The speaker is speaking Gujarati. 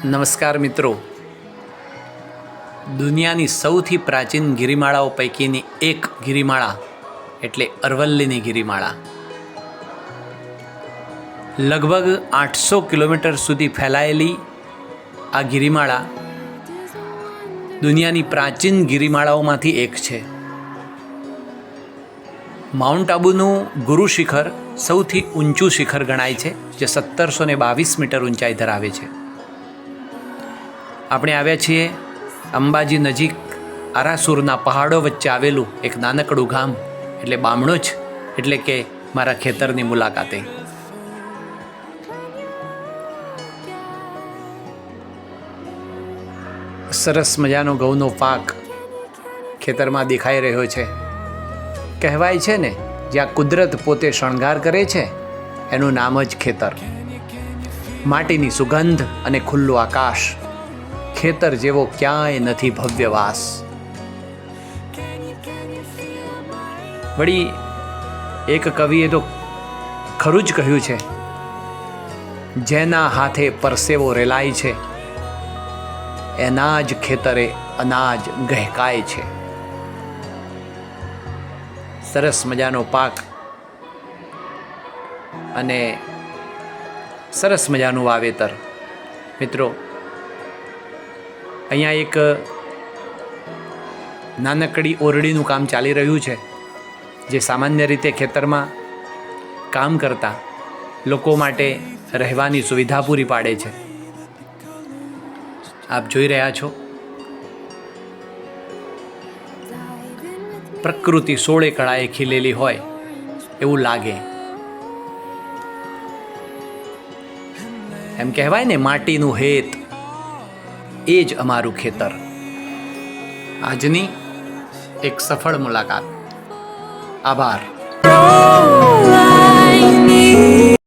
નમસ્કાર મિત્રો, દુનિયાની સૌથી પ્રાચીન ગિરિમાળાઓ પૈકીની એક ગિરિમાળા એટલે અરવલ્લીની ગિરિમાળા લગભગ 800 કિલોમીટર સુધી ફેલાયેલી આ ગિરિમાળા દુનિયાની પ્રાચીન ગિરિમાળાઓમાંથી એક છે. માઉન્ટ આબુનું ગુરુ શિખર સૌથી ઊંચું શિખર ગણાય છે, જે 1722 મીટર ઊંચાઈ ધરાવે છે. આપણે આવ્યા છીએ અંબાજી નજીક આરાસુરના પહાડો વચ્ચે આવેલું એક નાનકડું ગામ એટલે બામણોજ એટલે કે મારા ખેતરની મુલાકાતે. સરસ મજાનો ઘઉંનો પાક ખેતરમાં દેખાઈ રહ્યો છે. કહેવાય છે ને, જ્યાં કુદરત પોતે શણગાર કરે છે એનું નામ જ ખેતર. માટીની સુગંધ અને ખુલ્લું આકાશ, ખેતર જેવો ક્યાંય નથી ભવ્ય વાસ. વળી એક કવિએ તો ખરું જ કહ્યું છે, જેના હાથે પરસેવો રેલાય છે એના જ ખેતરે અનાજ ગહેકાય છે. સરસ મજાનો પાક અને સરસ મજાનું વાવેતર. મિત્રો, અહીંયા એક નાનકડી ઓરડીનું કામ ચાલી રહ્યું છે, જે સામાન્ય રીતે ખેતરમાં કામ કરતા લોકો માટે રહેવાની સુવિધા પૂરી પાડે છે. આપ જોઈ રહ્યા છો, પ્રકૃતિ સોળે કળાએ ખીલેલી હોય એવું લાગે. એમ કહેવાય ને, માટીનું હેત એ જ અમારું ખેતર. આજની એક સફળ મુલાકાત. આભાર.